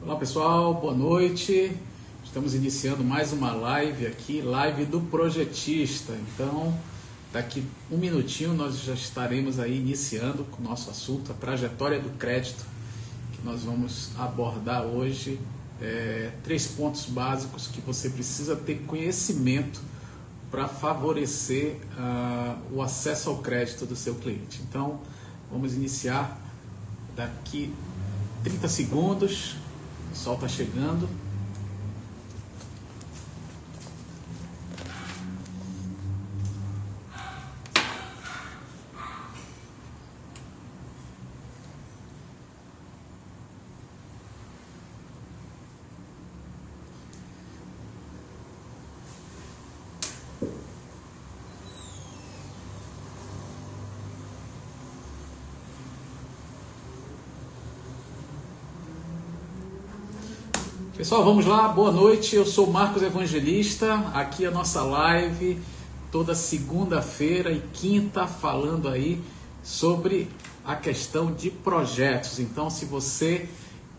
Olá pessoal, boa noite. Estamos iniciando mais uma live aqui, live do projetista. Então, daqui um minutinho nós já estaremos aí iniciando com o nosso assunto, a trajetória do crédito, que nós vamos abordar hoje. 3 pontos básicos que você precisa ter conhecimento para favorecer o acesso ao crédito do seu cliente. Então, vamos iniciar daqui 30 segundos. O sol está chegando. Pessoal, vamos lá, boa noite, eu sou Marcos Evangelista, aqui é a nossa live toda segunda-feira e quinta falando aí sobre a questão de projetos. Então, se você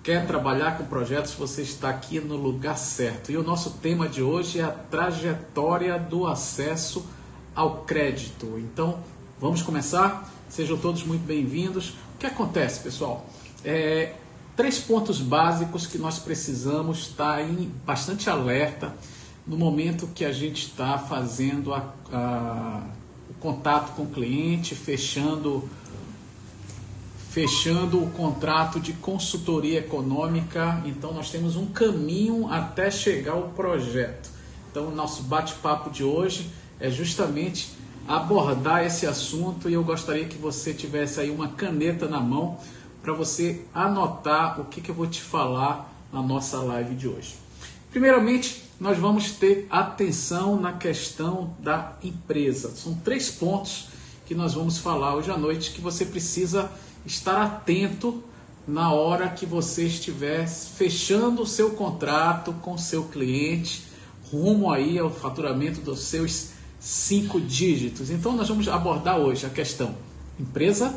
quer trabalhar com projetos, você está aqui no lugar certo. E o nosso tema de hoje é a trajetória do acesso ao crédito. Então, vamos começar? Sejam todos muito bem-vindos. O que acontece, pessoal? 3 pontos básicos que nós precisamos estar bastante alerta no momento que a gente está fazendo o contato com o cliente, fechando o contrato de consultoria econômica. Então nós temos um caminho até chegar ao projeto. Então o nosso bate-papo de hoje é justamente abordar esse assunto e eu gostaria que você tivesse aí uma caneta na mão para você anotar o que eu vou te falar na nossa live de hoje. Primeiramente, nós vamos ter atenção na questão da empresa. São 3 pontos que nós vamos falar hoje à noite que você precisa estar atento na hora que você estiver fechando o seu contrato com o seu cliente, rumo aí ao faturamento dos seus 5 dígitos. Então, nós vamos abordar hoje a questão empresa,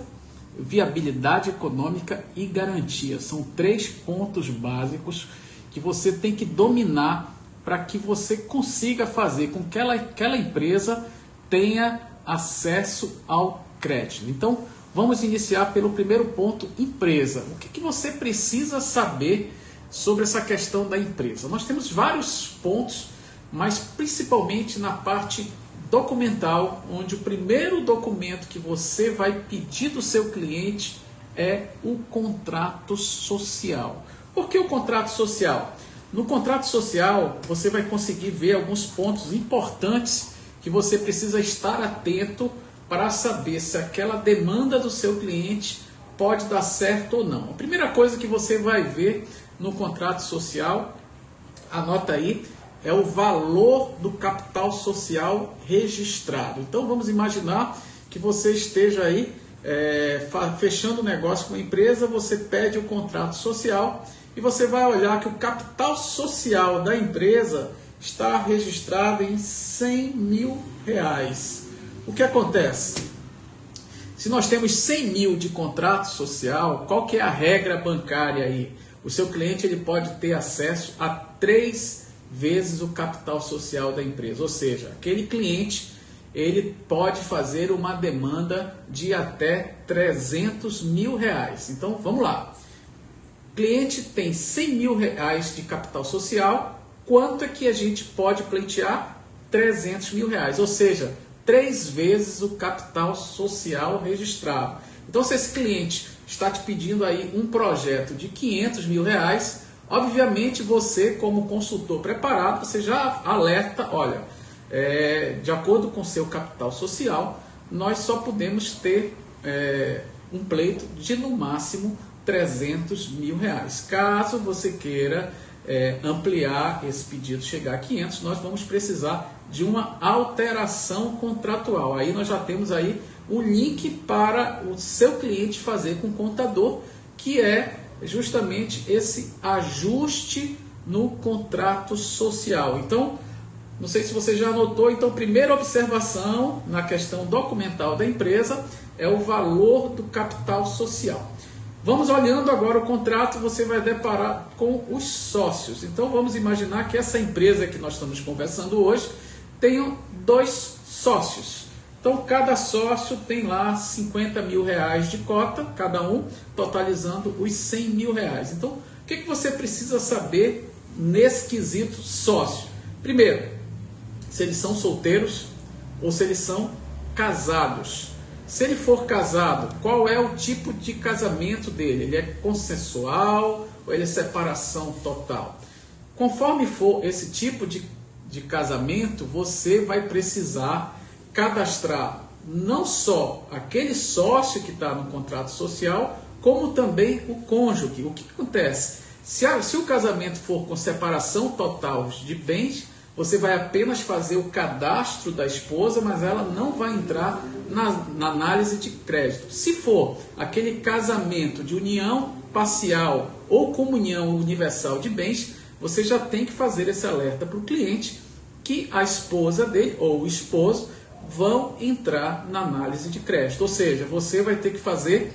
viabilidade econômica e garantia. São 3 pontos básicos que você tem que dominar para que você consiga fazer com que aquela empresa tenha acesso ao crédito. Então, vamos iniciar pelo primeiro ponto, empresa. O que você precisa saber sobre essa questão da empresa? Nós temos vários pontos, mas principalmente na parte documental, onde o primeiro documento que você vai pedir do seu cliente é o contrato social. Por que o contrato social? No contrato social, você vai conseguir ver alguns pontos importantes que você precisa estar atento para saber se aquela demanda do seu cliente pode dar certo ou não. A primeira coisa que você vai ver no contrato social, anota aí, é o valor do capital social registrado. Então vamos imaginar que você esteja aí fechando um negócio com uma empresa, você pede o contrato social e você vai olhar que o capital social da empresa está registrado em R$100 mil. O que acontece? Se nós temos 100 mil de contrato social, qual que é a regra bancária aí? O seu cliente ele pode ter acesso a 3 vezes o capital social da empresa, ou seja, aquele cliente ele pode fazer uma demanda de até R$300 mil. Então vamos lá, o cliente tem R$100 mil de capital social, quanto é que a gente pode pleitear? R$300 mil, ou seja, 3 vezes o capital social registrado. Então se esse cliente está te pedindo aí um projeto de R$500 mil, obviamente você como consultor preparado, você já alerta, olha, de acordo com o seu capital social, nós só podemos ter um pleito de no máximo R$300 mil. Caso você queira ampliar esse pedido, chegar a 500, nós vamos precisar de uma alteração contratual. Aí nós já temos aí o link para o seu cliente fazer com o contador, que é justamente esse ajuste no contrato social. Então, não sei se você já anotou, então, primeira observação na questão documental da empresa é o valor do capital social. Vamos olhando agora o contrato, você vai deparar com os sócios. Então vamos imaginar que essa empresa que nós estamos conversando hoje tem 2 sócios. Então cada sócio tem lá 50 mil reais de cota, cada um, totalizando os 100 mil reais. Então o que você precisa saber nesse quesito sócio? Primeiro, se eles são solteiros ou se eles são casados. Se ele for casado, qual é o tipo de casamento dele? Ele é consensual ou ele é separação total? Conforme for esse tipo de casamento, você vai precisar cadastrar não só aquele sócio que está no contrato social, como também o cônjuge. O que acontece? Se o casamento for com separação total de bens, você vai apenas fazer o cadastro da esposa, mas ela não vai entrar na análise de crédito. Se for aquele casamento de união parcial ou comunhão universal de bens, você já tem que fazer esse alerta para o cliente que a esposa dele ou o esposo vão entrar na análise de crédito. Ou seja, você vai ter que fazer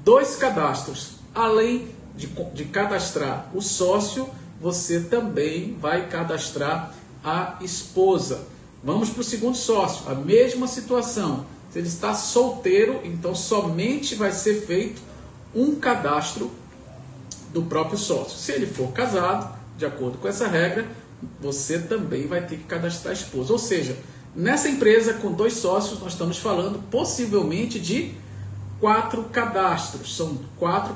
2 cadastros. Além de cadastrar o sócio, você também vai cadastrar a esposa. Vamos para o segundo sócio, a mesma situação. Se ele está solteiro, então somente vai ser feito um cadastro do próprio sócio. Se ele for casado, de acordo com essa regra, você também vai ter que cadastrar a esposa. Ou seja, nessa empresa com 2 sócios, nós estamos falando possivelmente de 4 cadastros. São 4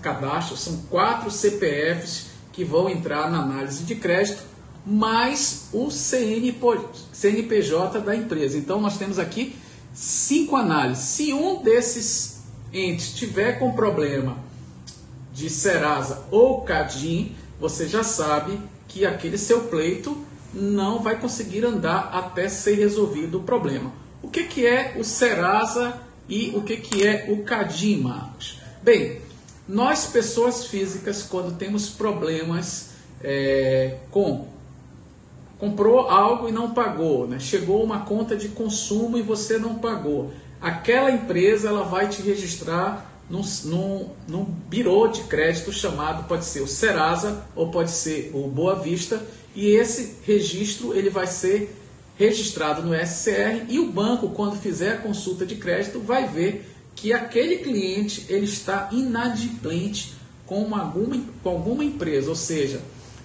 cadastros, são 4 CPFs que vão entrar na análise de crédito, mais o CNPJ da empresa. Então nós temos aqui 5 análises. Se um desses entes tiver com problema de Serasa ou Cadin, você já sabe que aquele seu pleito não vai conseguir andar até ser resolvido o problema. O que é o Serasa e o que é o Cadin, Marcos? Bem, nós pessoas físicas, quando temos problemas comprou algo e não pagou, né? Chegou uma conta de consumo e você não pagou, aquela empresa ela vai te registrar num birô de crédito chamado, pode ser o Serasa ou pode ser o Boa Vista, e esse registro ele vai ser registrado no SCR, e o banco, quando fizer a consulta de crédito, vai ver que aquele cliente ele está inadimplente com alguma empresa, ou seja,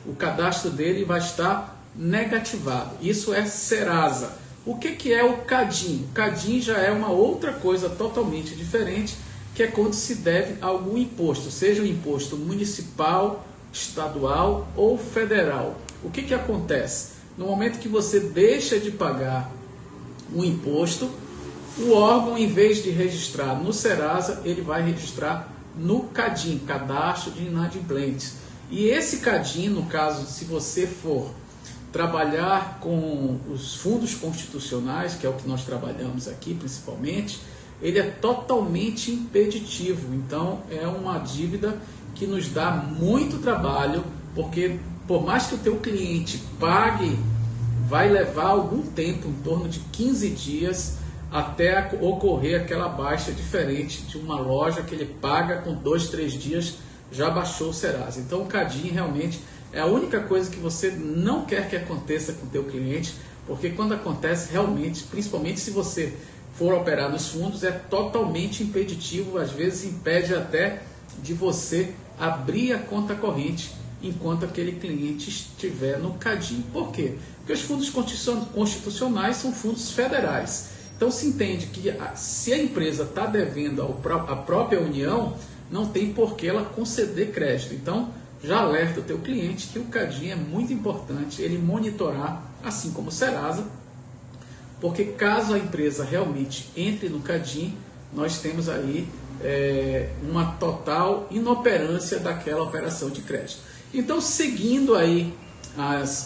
o cadastro dele vai estar negativado. Isso é Serasa. O que é o Cadin? O Cadin já é uma outra coisa totalmente diferente, que é quando se deve a algum imposto, seja o imposto municipal, estadual ou federal. O que acontece? No momento que você deixa de pagar um imposto, o órgão, em vez de registrar no Serasa, ele vai registrar no Cadin, Cadastro de Inadimplentes. E esse Cadin, no caso, se você for trabalhar com os fundos constitucionais, que é o que nós trabalhamos aqui principalmente, ele é totalmente impeditivo. Então é uma dívida que nos dá muito trabalho, porque por mais que o teu cliente pague, vai levar algum tempo, em torno de 15 dias, até ocorrer aquela baixa, diferente de uma loja que ele paga com 2, 3 dias, já baixou o Serasa. Então o Cadin realmente é a única coisa que você não quer que aconteça com o teu cliente, porque quando acontece realmente, principalmente se você for operar nos fundos, é totalmente impeditivo, às vezes impede até de você abrir a conta corrente enquanto aquele cliente estiver no Cadin. Por quê? Porque os fundos constitucionais são fundos federais. Então se entende que se a empresa está devendo à própria União, não tem por que ela conceder crédito. Então já alerta o teu cliente que o Cadin é muito importante ele monitorar, assim como o Serasa, porque caso a empresa realmente entre no Cadin, nós temos aí uma total inoperância daquela operação de crédito. Então, seguindo aí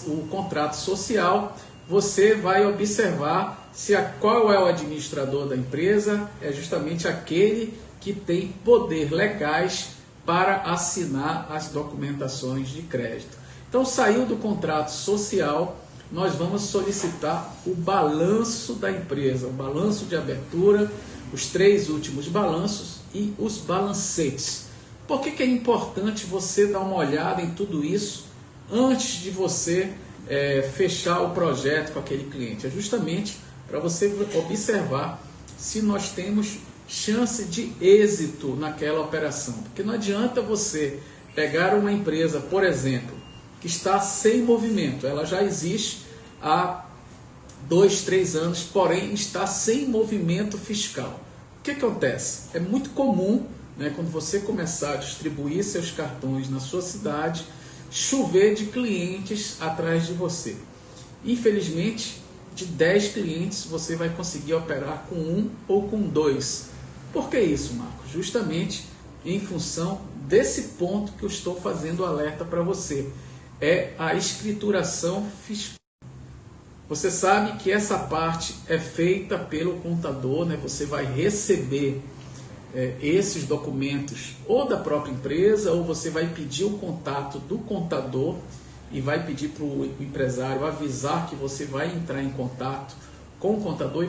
o contrato social, você vai observar qual é o administrador da empresa. É justamente aquele que tem poder legais para assinar as documentações de crédito. Então, saiu do contrato social, nós vamos solicitar o balanço da empresa, o balanço de abertura, os 3 últimos balanços, e os balancetes. Por que é importante você dar uma olhada em tudo isso antes de você fechar o projeto com aquele cliente? É justamente para você observar se nós temos chance de êxito naquela operação. Porque não adianta você pegar uma empresa, por exemplo, que está sem movimento, ela já existe há 2, 3 anos, porém está sem movimento fiscal. O que acontece? É muito comum, né, quando você começar a distribuir seus cartões na sua cidade, chover de clientes atrás de você. Infelizmente, de 10 clientes você vai conseguir operar com 1 ou com 2. Por que isso, Marcos? Justamente em função desse ponto que eu estou fazendo alerta para você. É a escrituração fiscal. Você sabe que essa parte é feita pelo contador, né? Você vai receber esses documentos ou da própria empresa, ou você vai pedir o contato do contador e vai pedir para o empresário avisar que você vai entrar em contato com o contador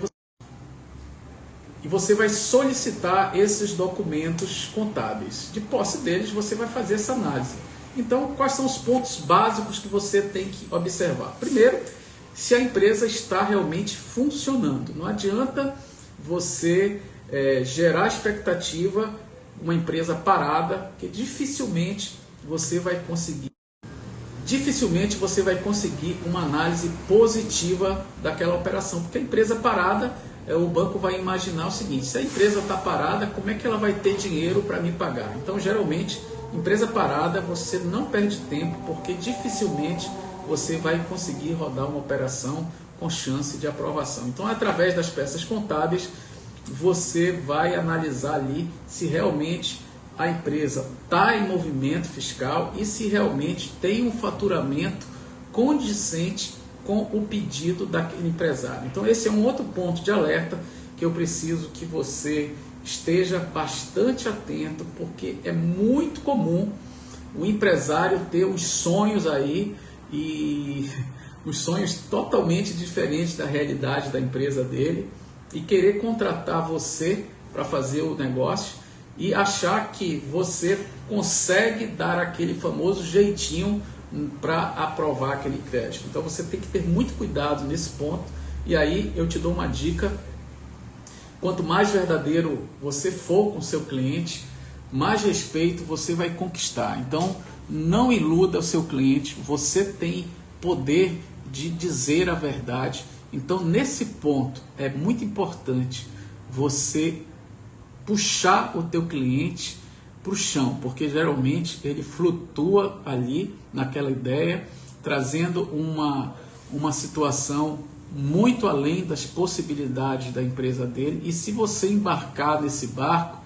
e você vai solicitar esses documentos contábeis. De posse deles, você vai fazer essa análise. Então, quais são os pontos básicos que você tem que observar? Primeiro, se a empresa está realmente funcionando. Não adianta você gerar expectativa, uma empresa parada, que dificilmente você vai conseguir uma análise positiva daquela operação, porque a empresa parada, o banco vai imaginar o seguinte: se a empresa está parada, como é que ela vai ter dinheiro para me pagar? Então, geralmente, empresa parada, você não perde tempo, porque dificilmente você vai conseguir rodar uma operação com chance de aprovação. Então, através das peças contábeis, você vai analisar ali se realmente a empresa está em movimento fiscal e se realmente tem um faturamento condizente com o pedido daquele empresário. Então, esse é um outro ponto de alerta que eu preciso que você esteja bastante atento, porque é muito comum o empresário ter os sonhos aí, e os sonhos totalmente diferentes da realidade da empresa dele, e querer contratar você para fazer o negócio e achar que você consegue dar aquele famoso jeitinho para aprovar aquele crédito. Então você tem que ter muito cuidado nesse ponto. E aí eu te dou uma dica: quanto mais verdadeiro você for com o seu cliente, mais respeito você vai conquistar. Então não iluda o seu cliente, você tem poder de dizer a verdade. Então, nesse ponto, é muito importante você puxar o teu cliente para o chão, porque geralmente ele flutua ali naquela ideia, trazendo uma situação muito além das possibilidades da empresa dele, e se você embarcar nesse barco,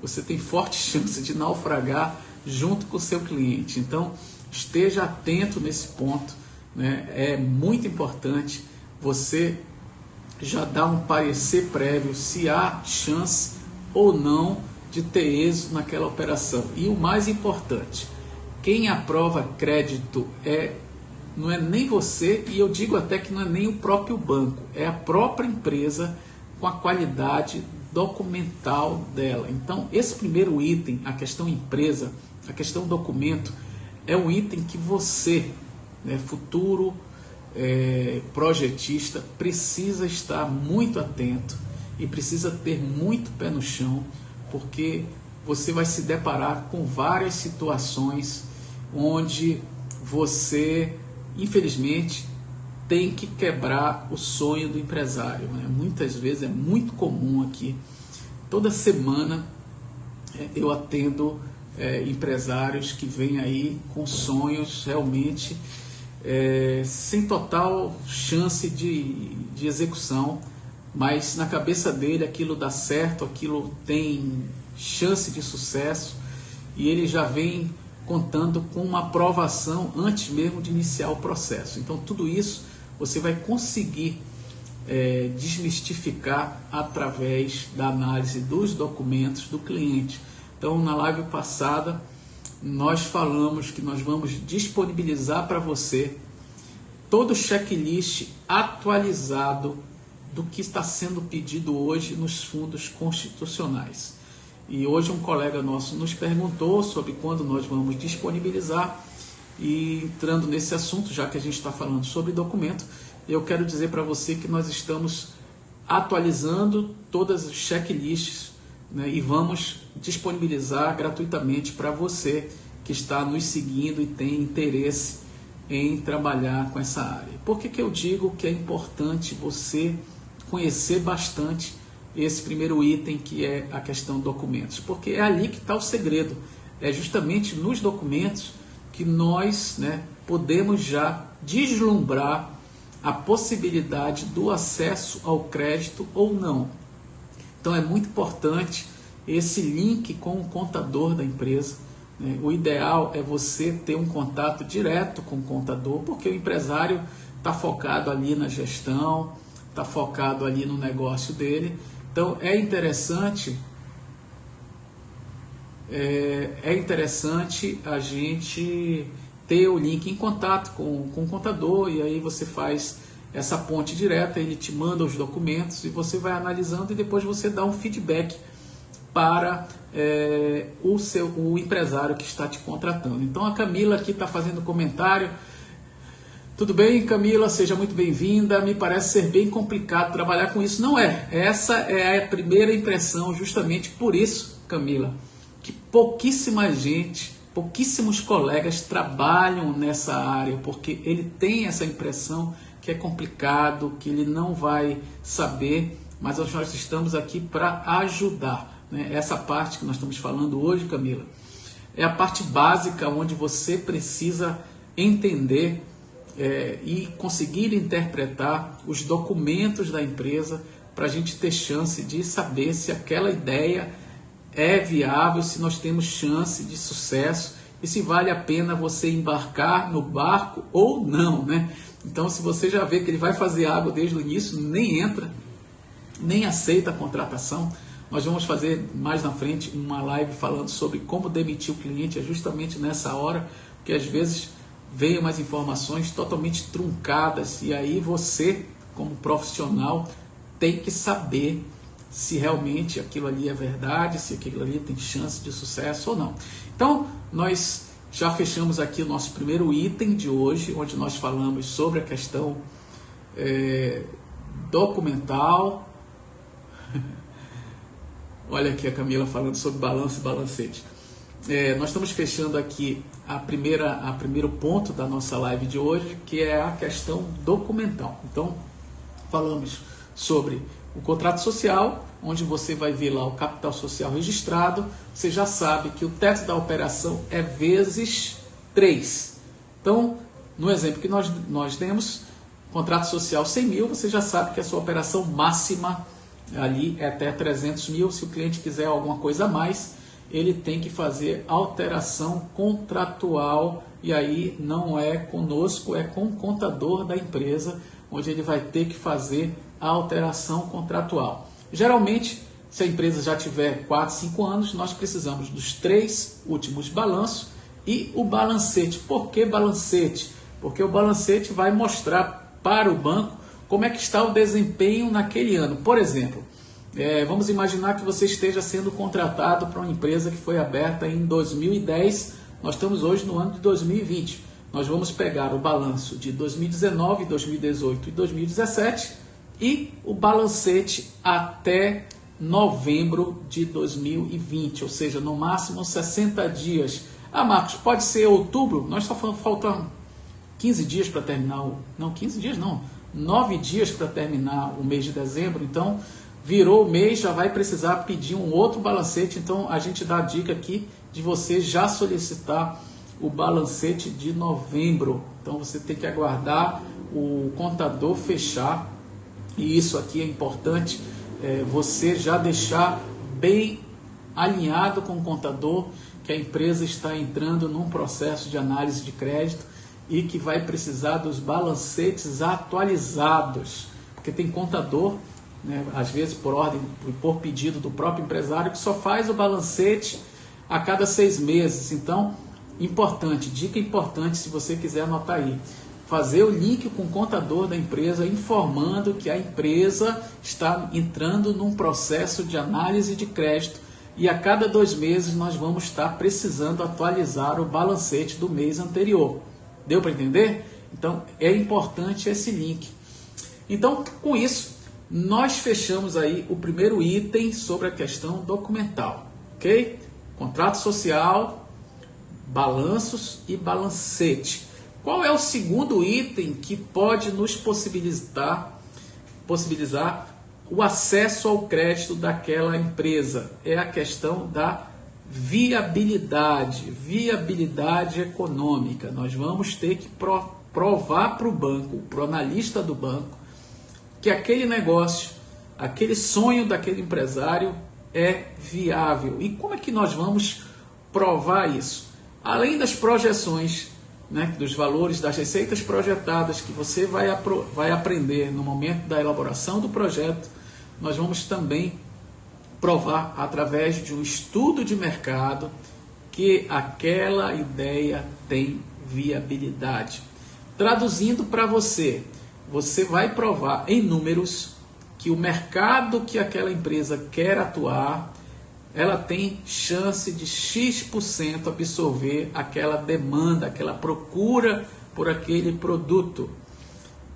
você tem forte chance de naufragar junto com o seu cliente. Então, esteja atento nesse ponto, né? É muito importante você já dar um parecer prévio se há chance ou não de ter êxito naquela operação. E o mais importante, quem aprova crédito não é nem você, e eu digo até que não é nem o próprio banco, é a própria empresa com a qualidade documental dela. Então, esse primeiro item, a questão empresa, a questão documento, é um item que você, né, futuro projetista, precisa estar muito atento e precisa ter muito pé no chão, porque você vai se deparar com várias situações onde você, infelizmente, tem que quebrar o sonho do empresário, né? Muitas vezes é muito comum aqui, toda semana eu atendo empresários que vêm aí com sonhos realmente sem total chance de execução, mas na cabeça dele aquilo dá certo, aquilo tem chance de sucesso, e ele já vem contando com uma aprovação antes mesmo de iniciar o processo. Então tudo isso você vai conseguir desmistificar através da análise dos documentos do cliente. Então, na live passada, nós falamos que nós vamos disponibilizar para você todo o checklist atualizado do que está sendo pedido hoje nos fundos constitucionais. E hoje um colega nosso nos perguntou sobre quando nós vamos disponibilizar. E entrando nesse assunto, já que a gente está falando sobre documento, eu quero dizer para você que nós estamos atualizando todas as checklists, né, e vamos disponibilizar gratuitamente para você que está nos seguindo e tem interesse em trabalhar com essa área. Por que eu digo que é importante você conhecer bastante esse primeiro item, que é a questão documentos? Porque é ali que está o segredo, é justamente nos documentos que nós, né, podemos já deslumbrar a possibilidade do acesso ao crédito ou não. Então é muito importante esse link com o contador da empresa, né? O ideal é você ter um contato direto com o contador, porque o empresário está focado ali na gestão, está focado ali no negócio dele. Então é interessante a gente ter o link em contato com o contador, e aí você faz essa ponte direta, ele te manda os documentos e você vai analisando e depois você dá um feedback para o empresário que está te contratando. Então a Camila aqui está fazendo comentário. Tudo bem, Camila? Seja muito bem-vinda. Me parece ser bem complicado trabalhar com isso. Não é. Essa é a primeira impressão, justamente por isso, Camila, que pouquíssima gente, pouquíssimos colegas trabalham nessa área, porque ele tem essa impressão que é complicado, que ele não vai saber, mas nós estamos aqui para ajudar, né? Essa parte que nós estamos falando hoje, Camila, é a parte básica onde você precisa entender e conseguir interpretar os documentos da empresa para a gente ter chance de saber se aquela ideia é viável, se nós temos chance de sucesso e se vale a pena você embarcar no barco ou não, né? Então, se você já vê que ele vai fazer água desde o início, nem entra, nem aceita a contratação. Nós vamos fazer mais na frente uma live falando sobre como demitir o cliente, é justamente nessa hora, porque às vezes veem umas informações totalmente truncadas e aí você, como profissional, tem que saber se realmente aquilo ali é verdade, se aquilo ali tem chance de sucesso ou não. Então, nós já fechamos aqui o nosso primeiro item de hoje, onde nós falamos sobre a questão documental. Olha aqui a Camila falando sobre balanço e balancete. Nós estamos fechando aqui o primeiro ponto da nossa live de hoje, que é a questão documental. Então, falamos sobre o contrato social, onde você vai ver lá o capital social registrado. Você já sabe que o teto da operação é vezes 3. Então, no exemplo que nós temos, contrato social 100 mil, você já sabe que a sua operação máxima ali é até 300 mil. Se o cliente quiser alguma coisa a mais, ele tem que fazer alteração contratual, e aí não é conosco, é com o contador da empresa, onde ele vai ter que fazer a alteração contratual. Geralmente, se a empresa já tiver 4, 5 anos, nós precisamos dos 3 últimos balanços e o balancete. Por que balancete? Porque o balancete vai mostrar para o banco como é que está o desempenho naquele ano. Por exemplo, vamos imaginar que você esteja sendo contratado para uma empresa que foi aberta em 2010, nós estamos hoje no ano de 2020. Nós vamos pegar o balanço de 2019, 2018 e 2017 e o balancete até novembro de 2020, ou seja, no máximo 60 dias. Ah, Marcos, pode ser outubro? Nós só faltam 15 dias para terminar, 15 dias não, 9 dias para terminar o mês de dezembro. Então, virou o mês, já vai precisar pedir um outro balancete. Então, a gente dá a dica aqui de você já solicitar o balancete de novembro. Então, você tem que aguardar o contador fechar. E isso aqui é importante, você já deixar bem alinhado com o contador que a empresa está entrando num processo de análise de crédito e que vai precisar dos balancetes atualizados. Porque tem contador, né, às vezes por pedido do próprio empresário, que só faz o balancete a cada 6 meses. Então, importante, dica importante, se você quiser anotar aí, fazer o link com o contador da empresa, informando que a empresa está entrando num processo de análise de crédito e a cada 2 meses nós vamos estar precisando atualizar o balancete do mês anterior. Deu para entender? Então é importante esse link. Então, com isso, nós fechamos aí o primeiro item sobre a questão documental, ok? Contrato social, balanços e balancete. Qual é o segundo item que pode nos possibilitar o acesso ao crédito daquela empresa? É a questão da viabilidade econômica. Nós vamos ter que provar para o banco, para o analista do banco, que aquele negócio, aquele sonho daquele empresário é viável. E como é que nós vamos provar isso? Além das projeções, né, dos valores das receitas projetadas que você vai aprender no momento da elaboração do projeto, nós vamos também provar através de um estudo de mercado que aquela ideia tem viabilidade. Traduzindo para você, você vai provar em números que o mercado que aquela empresa quer atuar, ela tem chance de X% absorver aquela demanda, aquela procura por aquele produto.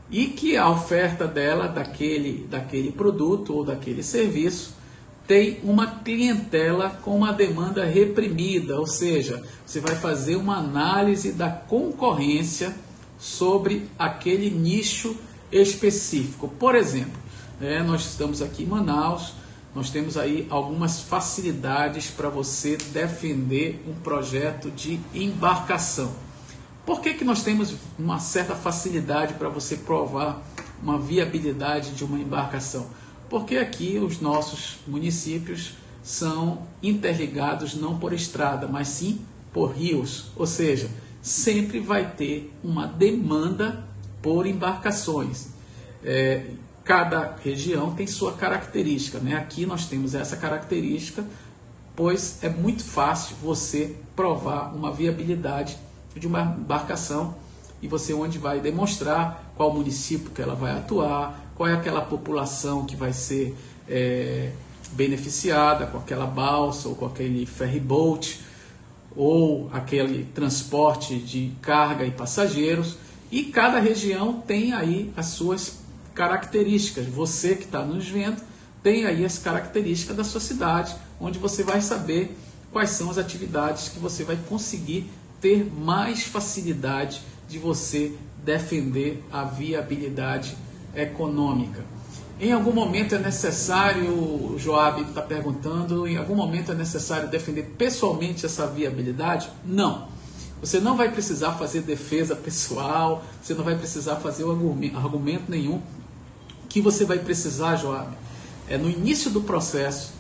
E que a oferta dela, daquele produto ou daquele serviço, tem uma clientela com uma demanda reprimida, ou seja, você vai fazer uma análise da concorrência sobre aquele nicho específico. Por exemplo, nós estamos aqui em Manaus, nós temos aí algumas facilidades para você defender um projeto de embarcação. Por que nós temos uma certa facilidade para você provar uma viabilidade de uma embarcação? Porque aqui os nossos municípios são interligados não por estrada, mas sim por rios, ou seja, sempre vai ter uma demanda por embarcações. Cada região tem sua característica, né? Aqui nós temos essa característica, pois é muito fácil você provar uma viabilidade de uma embarcação e você onde vai demonstrar qual município que ela vai atuar, qual é aquela população que vai ser beneficiada com aquela balsa ou com aquele ferry boat ou aquele transporte de carga e passageiros, e cada região tem aí as suas características. Você que está nos vendo tem aí as características da sua cidade, onde você vai saber quais são as atividades que você vai conseguir ter mais facilidade de você defender a viabilidade econômica. Em algum momento é necessário, o Joab está perguntando, em algum momento é necessário defender pessoalmente essa viabilidade? Não. Você não vai precisar fazer defesa pessoal, você não vai precisar fazer argumento nenhum. O que você vai precisar, Joab, é no início do processo,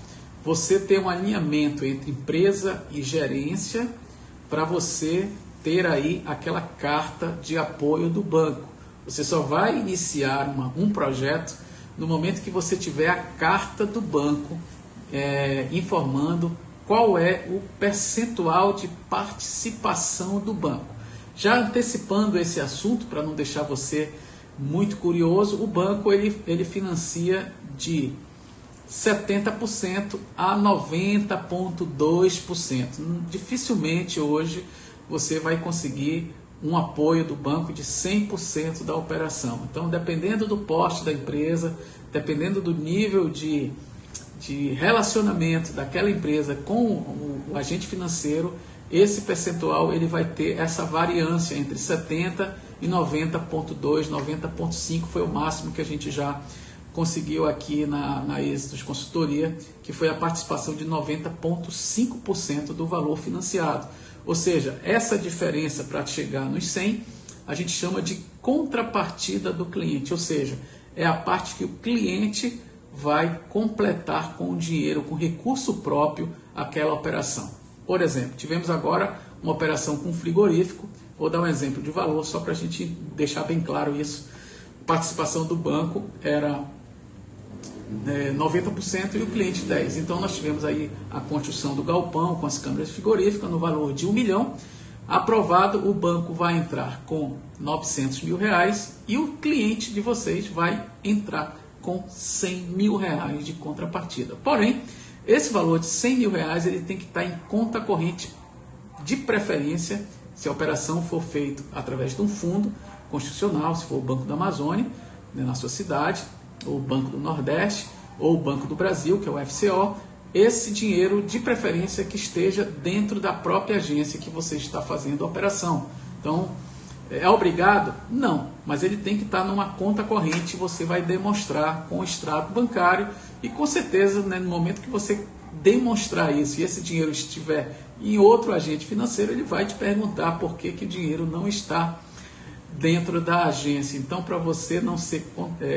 você ter um alinhamento entre empresa e gerência para você ter aí aquela carta de apoio do banco. Você só vai iniciar um projeto no momento que você tiver a carta do banco informando qual é o percentual de participação do banco. Já antecipando esse assunto, para não deixar você muito curioso, o banco ele financia de 70% a 90,2%. Dificilmente hoje você vai conseguir um apoio do banco de 100% da operação. Então, dependendo do porte da empresa, dependendo do nível de relacionamento daquela empresa com o agente financeiro, esse percentual ele vai ter essa variância entre 70% e 90,2%, 90,5% foi o máximo que a gente já conseguiu aqui na Êxitos Consultoria, que foi a participação de 90,5% do valor financiado. Ou seja, essa diferença para chegar nos 100, a gente chama de contrapartida do cliente, ou seja, é a parte que o cliente vai completar com o dinheiro, com recurso próprio, aquela operação. Por exemplo, tivemos agora uma operação com frigorífico, vou dar um exemplo de valor, só para a gente deixar bem claro isso. A participação do banco era 90% e o cliente 10%. Então nós tivemos aí a construção do galpão com as câmeras frigoríficas no valor de R$1 milhão. Aprovado, o banco vai entrar com R$900 mil e o cliente de vocês vai entrar com R$100 mil de contrapartida. Porém, esse valor de R$100.000 ele tem que estar em conta corrente, de preferência, se a operação for feita através de um fundo constitucional, se for o Banco da Amazônia, né, na sua cidade, ou o Banco do Nordeste, ou o Banco do Brasil, que é o FCO, esse dinheiro de preferência que esteja dentro da própria agência que você está fazendo a operação. Então, é obrigado? Não, mas ele tem que estar numa conta corrente, você vai demonstrar com o extrato bancário e com certeza, né, no momento que você demonstrar isso e esse dinheiro estiver em outro agente financeiro, ele vai te perguntar por que o dinheiro não está dentro da agência. Então, para você não ser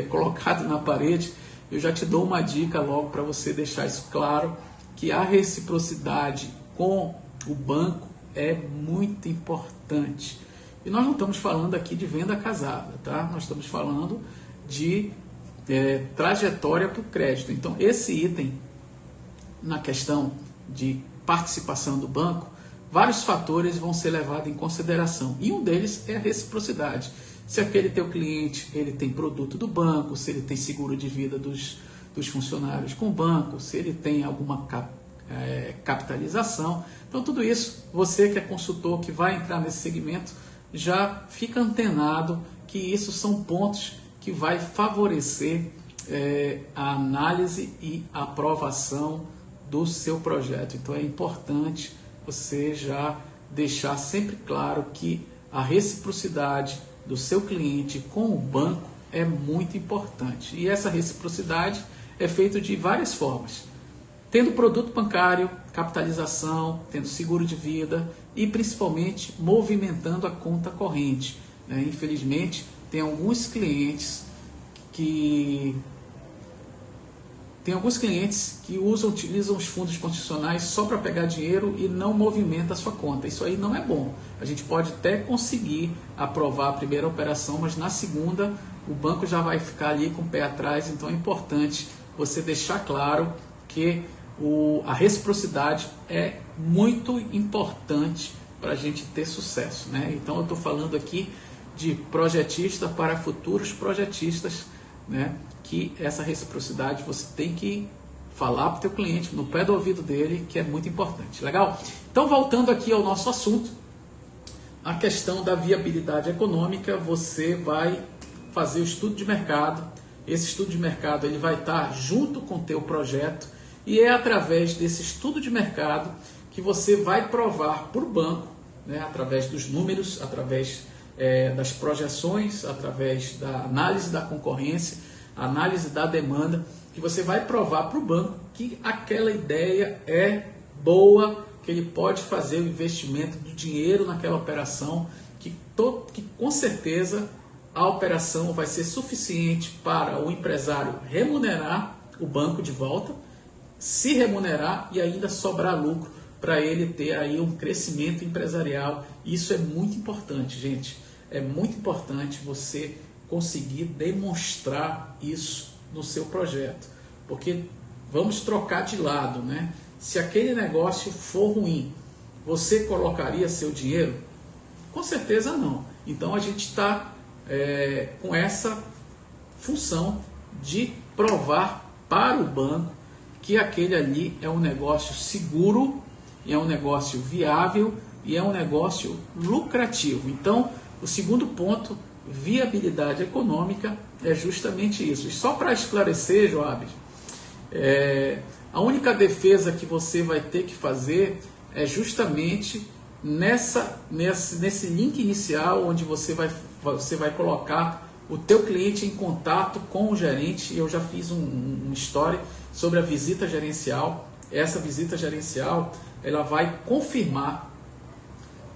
colocado na parede, eu já te dou uma dica logo para você deixar isso claro, que a reciprocidade com o banco é muito importante. E nós não estamos falando aqui de venda casada, tá? Nós estamos falando de trajetória para o crédito. Então, esse item, na questão de participação do banco, vários fatores vão ser levados em consideração. E um deles é a reciprocidade. Se aquele teu cliente ele tem produto do banco, se ele tem seguro de vida dos funcionários com o banco, se ele tem alguma capitalização. Então, tudo isso, você que é consultor, que vai entrar nesse segmento, já fica antenado que isso são pontos que vai favorecer a análise e aprovação do seu projeto. Então é importante você já deixar sempre claro que a reciprocidade do seu cliente com o banco é muito importante. E essa reciprocidade é feita de várias formas. Tendo produto bancário, capitalização, tendo seguro de vida e principalmente movimentando a conta corrente, né? Infelizmente, tem alguns clientes que utilizam os fundos constitucionais só para pegar dinheiro e não movimenta a sua conta. Isso aí não é bom. A gente pode até conseguir aprovar a primeira operação, mas na segunda o banco já vai ficar ali com o pé atrás. Então é importante você deixar claro que a reciprocidade é muito importante para a gente ter sucesso, né? Então eu estou falando aqui de projetista para futuros projetistas, né? Que essa reciprocidade você tem que falar para o teu cliente, no pé do ouvido dele, que é muito importante. Legal? Então, voltando aqui ao nosso assunto, a questão da viabilidade econômica, você vai fazer o estudo de mercado. Esse estudo de mercado ele vai estar junto com o teu projeto e é através desse estudo de mercado que você vai provar para o banco, né, através dos números, através das projeções, através da análise da concorrência, análise da demanda, que você vai provar para o banco que aquela ideia é boa, que ele pode fazer o investimento do dinheiro naquela operação, que com certeza a operação vai ser suficiente para o empresário remunerar o banco de volta, se remunerar e ainda sobrar lucro para ele ter aí um crescimento empresarial. Isso é muito importante, gente. É muito importante você conseguir demonstrar isso no seu projeto, porque vamos trocar de lado, né? Se aquele negócio for ruim, você colocaria seu dinheiro? Com certeza não. Então a gente está com essa função de provar para o banco que aquele ali é um negócio seguro, é um negócio viável e é um negócio lucrativo. Então, o segundo ponto, viabilidade econômica, é justamente isso. E só para esclarecer, Joab, a única defesa que você vai ter que fazer é justamente nesse link inicial, onde você vai colocar o teu cliente em contato com o gerente. Eu já fiz uma história sobre a visita gerencial. Essa visita gerencial ela vai confirmar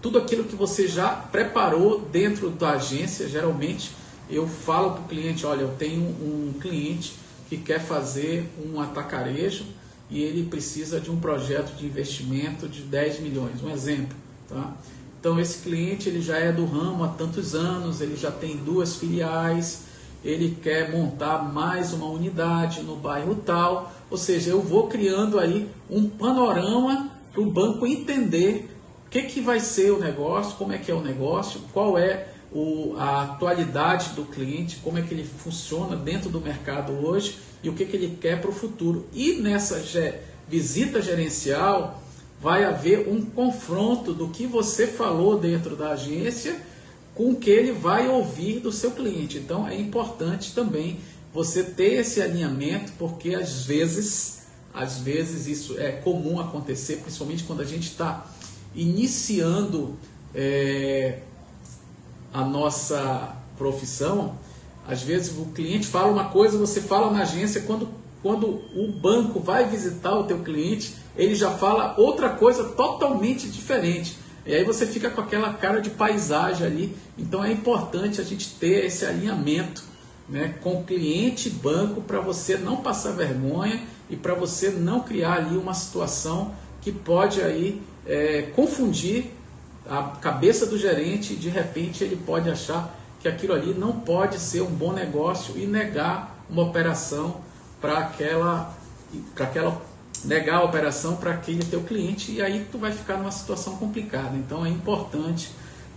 tudo aquilo que você já preparou dentro da agência. Geralmente eu falo para o cliente, olha, eu tenho um cliente que quer fazer um atacarejo e ele precisa de um projeto de investimento de 10 milhões, um exemplo. Tá? Então esse cliente ele já é do ramo há tantos anos, ele já tem 2 filiais, ele quer montar mais uma unidade no bairro tal, ou seja, eu vou criando aí um panorama para o banco entender o que vai ser o negócio, como é que é o negócio, qual é a atualidade do cliente, como é que ele funciona dentro do mercado hoje e o que ele quer para o futuro. E visita gerencial, vai haver um confronto do que você falou dentro da agência com o que ele vai ouvir do seu cliente. Então é importante também você ter esse alinhamento, porque às vezes isso é comum acontecer, principalmente quando a gente está iniciando a nossa profissão. Às vezes o cliente fala uma coisa, você fala na agência, quando o banco vai visitar o teu cliente, ele já fala outra coisa totalmente diferente. E aí você fica com aquela cara de paisagem ali. Então é importante a gente ter esse alinhamento, né, com o cliente e banco, para você não passar vergonha e para você não criar ali uma situação que pode aí confundir a cabeça do gerente, e de repente ele pode achar que aquilo ali não pode ser um bom negócio e negar uma operação negar a operação para aquele teu cliente, e aí tu vai ficar numa situação complicada. Então é importante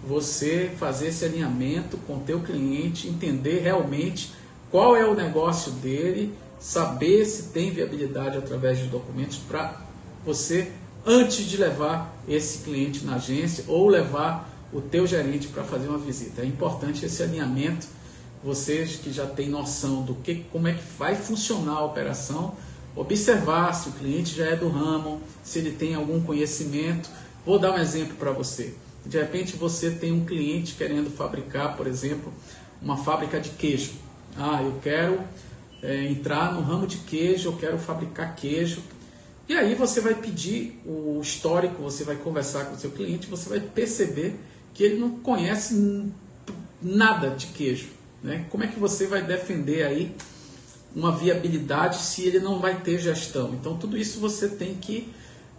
você fazer esse alinhamento com o teu cliente, entender realmente qual é o negócio dele, saber se tem viabilidade através de documentos, para você, antes de levar esse cliente na agência ou levar o teu gerente para fazer uma visita. É importante esse alinhamento. Vocês que já têm noção do como é que vai funcionar a operação, observar se o cliente já é do ramo, se ele tem algum conhecimento. Vou dar um exemplo para você. De repente você tem um cliente querendo fabricar, por exemplo, uma fábrica de queijo. Eu quero entrar no ramo de queijo, eu quero fabricar queijo. E aí você vai pedir o histórico, você vai conversar com o seu cliente, você vai perceber que ele não conhece nada de queijo, né? Como é que você vai defender aí uma viabilidade se ele não vai ter gestão? Então tudo isso você tem que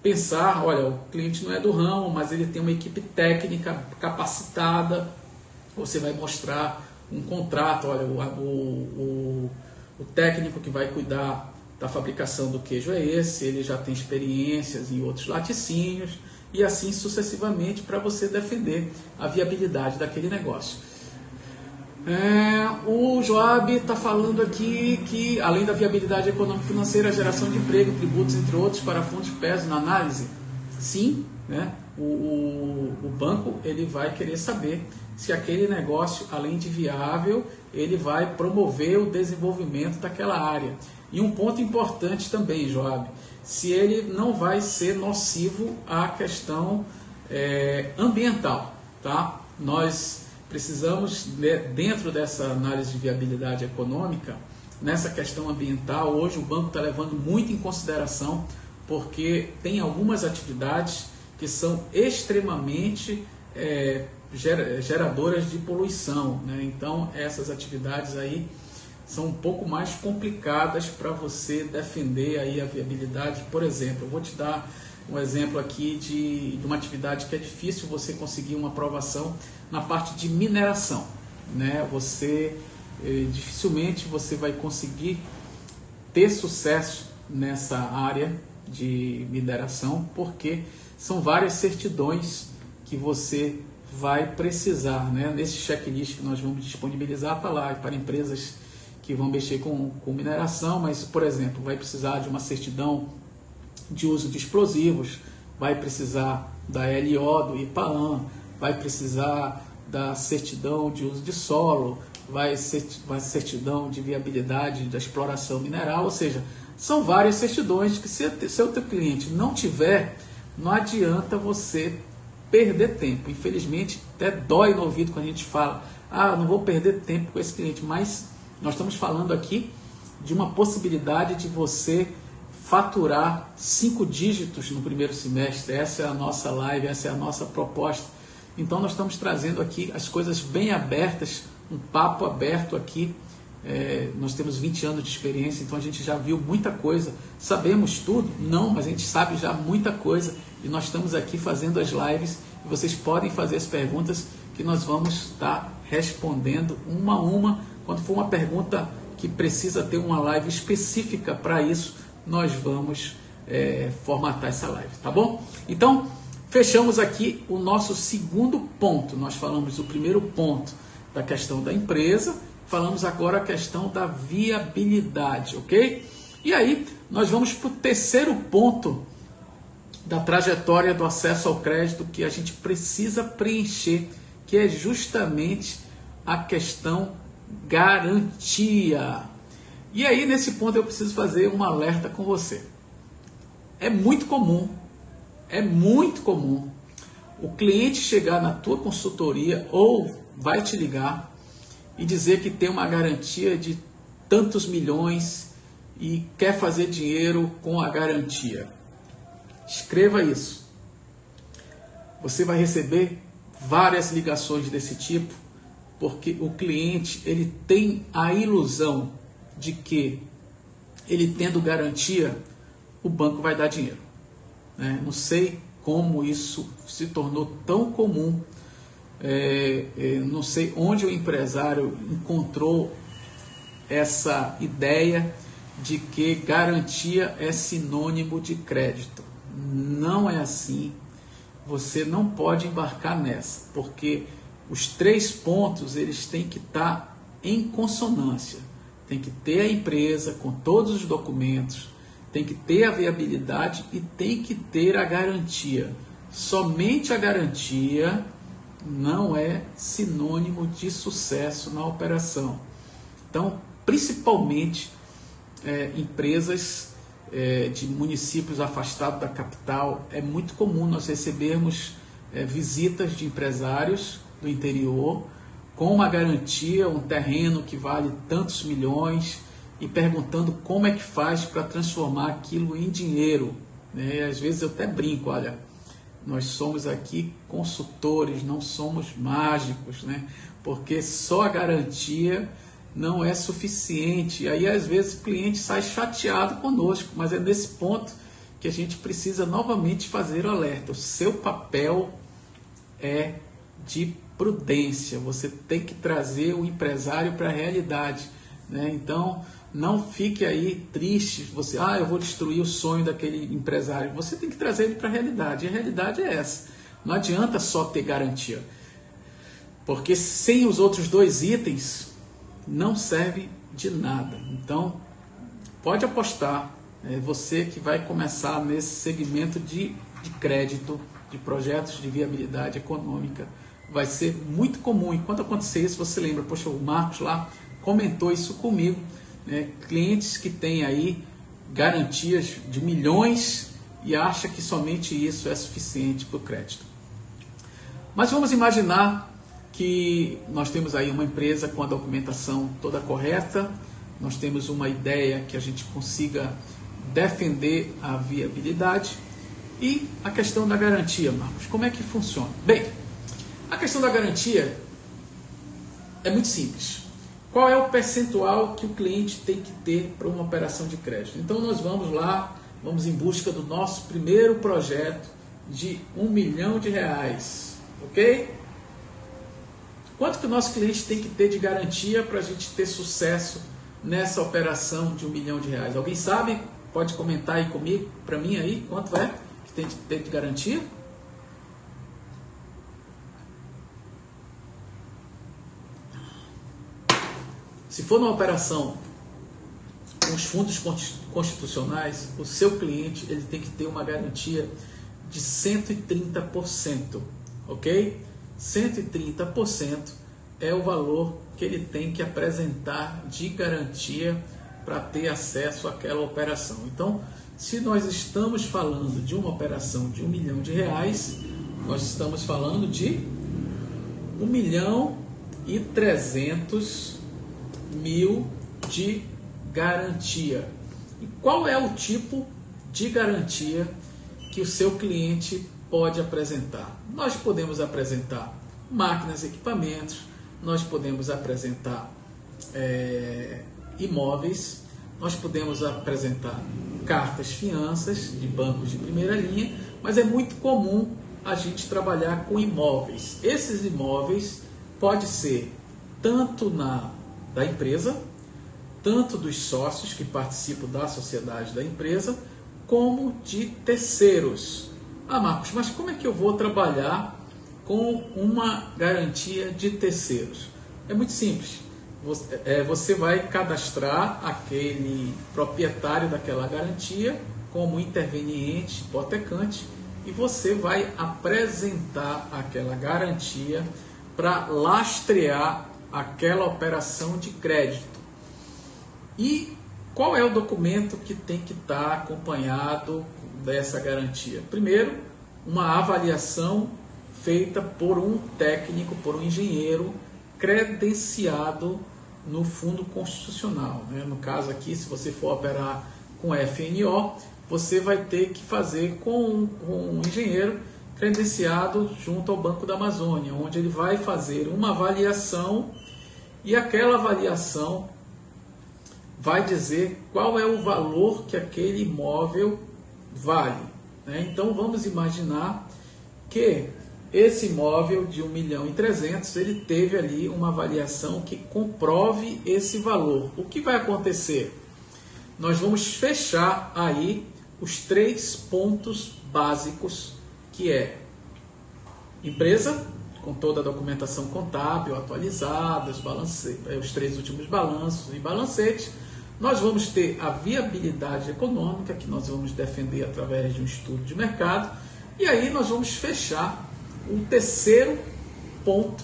pensar. Olha, o cliente não é do ramo, mas ele tem uma equipe técnica capacitada. Você vai mostrar um contrato. Olha, o técnico que vai cuidar da fabricação do queijo é esse, ele já tem experiências em outros laticínios, e assim sucessivamente, para você defender a viabilidade daquele negócio. O Joab está falando aqui que, além da viabilidade econômica e financeira, a geração de emprego, tributos, entre outros, para fundos pesos na análise. Sim, né? O banco ele vai querer saber se aquele negócio, além de viável, ele vai promover o desenvolvimento daquela área. E um ponto importante também, Joab, se ele não vai ser nocivo à questão ambiental, tá? Nós precisamos, dentro dessa análise de viabilidade econômica, nessa questão ambiental, hoje o banco está levando muito em consideração, porque tem algumas atividades que são extremamente geradoras de poluição, né? Então essas atividades aí são um pouco mais complicadas para você defender aí a viabilidade. Por exemplo, eu vou te dar um exemplo aqui de uma atividade que é difícil você conseguir uma aprovação na parte de mineração, né? Dificilmente você vai conseguir ter sucesso nessa área de mineração, porque são várias certidões que você vai precisar, né? Nesse checklist que nós vamos disponibilizar, está lá para empresas que vão mexer com mineração, mas, por exemplo, vai precisar de uma certidão de uso de explosivos, vai precisar da LO do IPAAM, vai precisar da certidão de uso de solo, vai certidão de viabilidade da exploração mineral, ou seja, são várias certidões que, se o teu cliente não tiver, não adianta você perder tempo. Infelizmente, até dói no ouvido quando a gente fala, não vou perder tempo com esse cliente, mas nós estamos falando aqui de uma possibilidade de você faturar 5 dígitos no primeiro semestre. Essa é a nossa live, essa é a nossa proposta. Então nós estamos trazendo aqui as coisas bem abertas, um papo aberto aqui. Nós temos 20 anos de experiência, então a gente já viu muita coisa. Sabemos tudo? Não, mas a gente sabe já muita coisa, e nós estamos aqui fazendo as lives, e vocês podem fazer as perguntas que nós vamos estar respondendo uma a uma. Quando for uma pergunta que precisa ter uma live específica para isso, nós vamos formatar essa live, tá bom? Então, fechamos aqui o nosso segundo ponto. Nós falamos do primeiro ponto da questão da empresa, falamos agora a questão da viabilidade, ok? E aí nós vamos para o terceiro ponto da trajetória do acesso ao crédito que a gente precisa preencher, que é justamente a questão garantia. E aí nesse ponto eu preciso fazer um alerta com você. É muito comum o cliente chegar na tua consultoria ou vai te ligar e dizer que tem uma garantia de tantos milhões e quer fazer dinheiro com a garantia. Escreva isso. Você vai receber várias ligações desse tipo, porque o cliente ele tem a ilusão de que ele tendo garantia, o banco vai dar dinheiro. Não sei como isso se tornou tão comum, não sei onde o empresário encontrou essa ideia de que garantia é sinônimo de crédito. Não é assim, você não pode embarcar nessa, porque os 3 pontos eles têm que estar em consonância. Tem que ter a empresa com todos os documentos, tem que ter a viabilidade e tem que ter a garantia. Somente a garantia não é sinônimo de sucesso na operação. Então, principalmente empresas de municípios afastados da capital, é muito comum nós recebermos visitas de empresários do interior com uma garantia, um terreno que vale tantos milhões, e perguntando como é que faz para transformar aquilo em dinheiro. Às vezes eu até brinco, olha, nós somos aqui consultores, não somos mágicos, porque só a garantia não é suficiente. E aí às vezes o cliente sai chateado conosco, mas é nesse ponto que a gente precisa novamente fazer o alerta. O seu papel é de prudência, você tem que trazer o empresário para a realidade. Então, não fique aí triste, eu vou destruir o sonho daquele empresário. Você tem que trazer ele para a realidade, e a realidade é essa. Não adianta só ter garantia, porque sem os outros 2 itens, não serve de nada. Então, pode apostar, você que vai começar nesse segmento de crédito, de projetos de viabilidade econômica, vai ser muito comum. E quando acontecer isso, você lembra, poxa, o Marcos lá comentou isso comigo, clientes que têm aí garantias de milhões e acha que somente isso é suficiente para o crédito. Mas vamos imaginar que nós temos aí uma empresa com a documentação toda correta, nós temos uma ideia que a gente consiga defender a viabilidade e a questão da garantia, Marcos, como é que funciona? Bem, a questão da garantia é muito simples. Qual é o percentual que o cliente tem que ter para uma operação de crédito? Então nós vamos lá, vamos em busca do nosso primeiro projeto de R$1 milhão, ok? Quanto que o nosso cliente tem que ter de garantia para a gente ter sucesso nessa operação de R$1 milhão? Alguém sabe? Pode comentar aí comigo, para mim aí, quanto é que tem que ter de garantia? Se for uma operação com os fundos constitucionais, o seu cliente ele tem que ter uma garantia de 130%, ok? 130% é o valor que ele tem que apresentar de garantia para ter acesso àquela operação. Então, se nós estamos falando de uma operação de R$1 milhão, nós estamos falando de R$1.300.000 de garantia. E qual é o tipo de garantia que o seu cliente pode apresentar? Nós podemos apresentar máquinas, equipamentos, nós podemos apresentar imóveis, nós podemos apresentar cartas, fianças de bancos de primeira linha, mas é muito comum a gente trabalhar com imóveis. Esses imóveis pode ser tanto da empresa, tanto dos sócios que participam da sociedade da empresa, como de terceiros. Ah, Marcos, mas como é que eu vou trabalhar com uma garantia de terceiros? É muito simples. você vai cadastrar aquele proprietário daquela garantia como interveniente, hipotecante, e você vai apresentar aquela garantia para lastrear aquela operação de crédito. E qual é o documento que tem que estar acompanhado dessa garantia? Primeiro, uma avaliação feita por um técnico, por um engenheiro credenciado no Fundo Constitucional. No caso aqui, se você for operar com FNO, você vai ter que fazer com um engenheiro credenciado junto ao Banco da Amazônia, onde ele vai fazer uma avaliação e aquela avaliação vai dizer qual é o valor que aquele imóvel vale. Então vamos imaginar que esse imóvel de 1.300.000, ele teve ali uma avaliação que comprove esse valor. O que vai acontecer? Nós vamos fechar aí os 3 pontos básicos, que é empresa, com toda a documentação contábil atualizada, os 3 últimos balanços e balancete. Nós vamos ter a viabilidade econômica, que nós vamos defender através de um estudo de mercado, e aí nós vamos fechar o 3º ponto,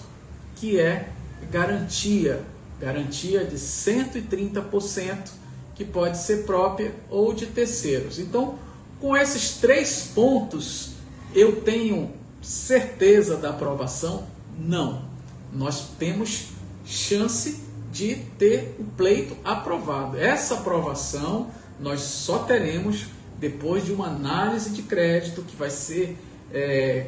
que é garantia de 130%, que pode ser própria ou de terceiros. Então, com esses 3 pontos, eu tenho certeza da aprovação? Não. Nós temos chance de ter o pleito aprovado. Essa aprovação nós só teremos depois de uma análise de crédito que vai ser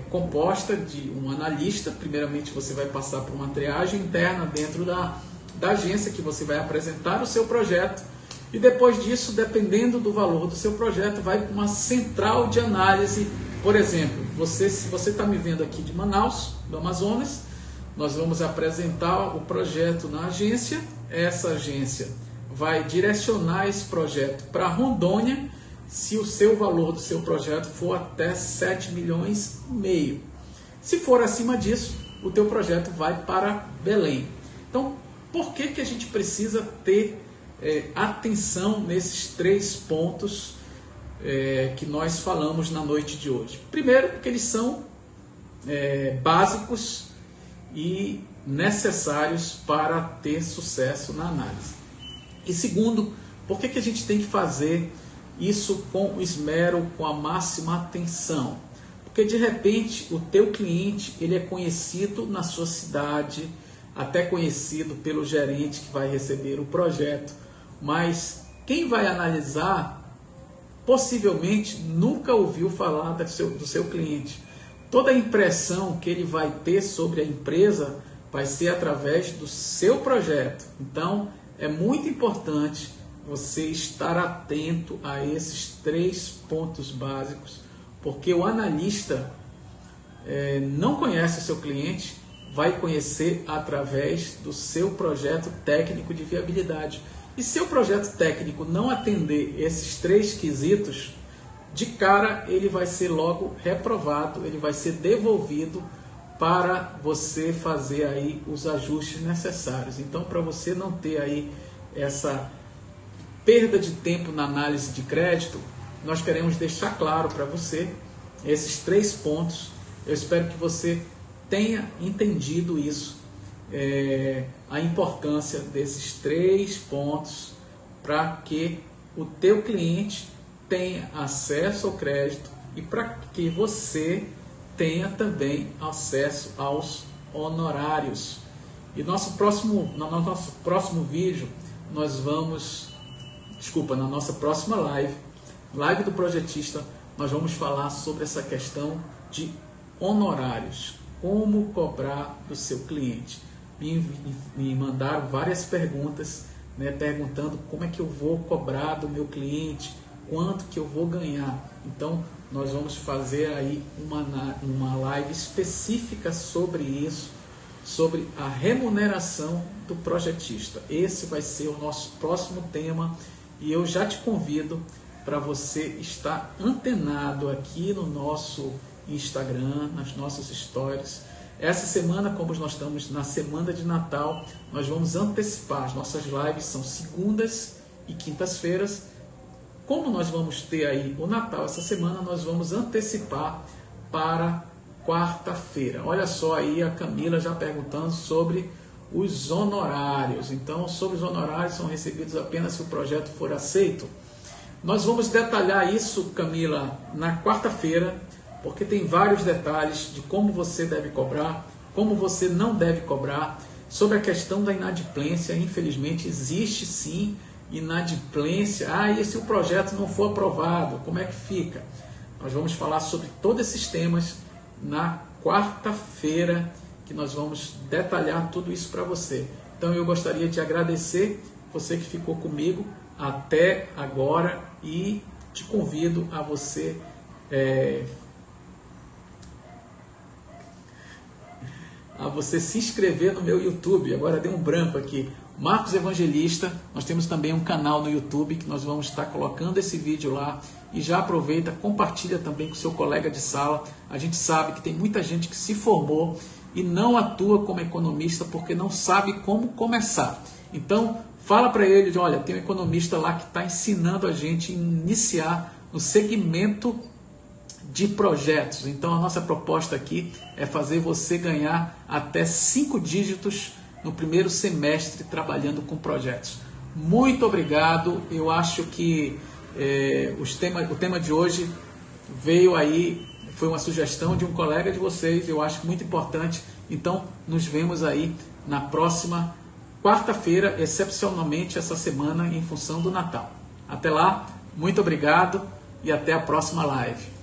composta de um analista. Primeiramente você vai passar por uma triagem interna dentro da agência, que você vai apresentar o seu projeto, e depois disso, dependendo do valor do seu projeto, vai para uma central de análise. Por exemplo, se você está me vendo aqui de Manaus, do Amazonas, nós vamos apresentar o projeto na agência. Essa agência vai direcionar esse projeto para Rondônia, se o seu valor do seu projeto for até 7,5 milhões. Se for acima disso, o teu projeto vai para Belém. Então, por que a gente precisa ter atenção nesses 3 pontos que nós falamos na noite de hoje? Primeiro, porque eles são básicos e necessários para ter sucesso na análise. E segundo, por que a gente tem que fazer isso com esmero, com a máxima atenção? Porque de repente o teu cliente, ele é conhecido na sua cidade, até conhecido pelo gerente que vai receber o projeto, mas quem vai analisar possivelmente nunca ouviu falar do seu cliente. Toda a impressão que ele vai ter sobre a empresa vai ser através do seu projeto. Então, é muito importante você estar atento a esses 3 pontos básicos, porque o analista não conhece o seu cliente, vai conhecer através do seu projeto técnico de viabilidade. E se o projeto técnico não atender esses 3 quesitos, de cara ele vai ser logo reprovado, ele vai ser devolvido para você fazer aí os ajustes necessários. Então, para você não ter aí essa perda de tempo na análise de crédito, nós queremos deixar claro para você esses 3 pontos. Eu espero que você tenha entendido isso, a importância desses 3 pontos para que o teu cliente tenha acesso ao crédito e para que você tenha também acesso aos honorários. E no nosso próximo vídeo, nós vamos, na nossa próxima live do projetista, nós vamos falar sobre essa questão de honorários, como cobrar do seu cliente. Me mandaram várias perguntas, perguntando como é que eu vou cobrar do meu cliente, quanto que eu vou ganhar. Então, nós vamos fazer aí uma live específica sobre isso, sobre a remuneração do projetista. Esse vai ser o nosso próximo tema e eu já te convido para você estar antenado aqui no nosso Instagram, nas nossas stories, Essa semana, como nós estamos na semana de Natal, nós vamos antecipar. As nossas lives são segundas e quintas-feiras. Como nós vamos ter aí o Natal essa semana, nós vamos antecipar para quarta-feira. Olha só aí a Camila já perguntando sobre os honorários. Então, sobre os honorários são recebidos apenas se o projeto for aceito. Nós vamos detalhar isso, Camila, na quarta-feira, porque tem vários detalhes de como você deve cobrar, como você não deve cobrar, sobre a questão da inadimplência. Infelizmente, existe sim inadimplência. E se o projeto não for aprovado, como é que fica? Nós vamos falar sobre todos esses temas na quarta-feira, que nós vamos detalhar tudo isso para você. Então eu gostaria de agradecer você que ficou comigo até agora e te convido a você se inscrever no meu YouTube. Agora deu um branco aqui, Marcos Evangelista. Nós temos também um canal no YouTube que nós vamos estar colocando esse vídeo lá, e já aproveita, compartilha também com seu colega de sala. A gente sabe que tem muita gente que se formou e não atua como economista porque não sabe como começar. Então fala para ele, olha, tem um economista lá que está ensinando a gente a iniciar no segmento de projetos. Então a nossa proposta aqui é fazer você ganhar até 5 dígitos no primeiro semestre trabalhando com projetos. Muito obrigado. Eu acho que o tema de hoje veio aí, foi uma sugestão de um colega de vocês, eu acho muito importante. Então nos vemos aí na próxima quarta-feira, excepcionalmente essa semana em função do Natal. Até lá, muito obrigado e até a próxima live.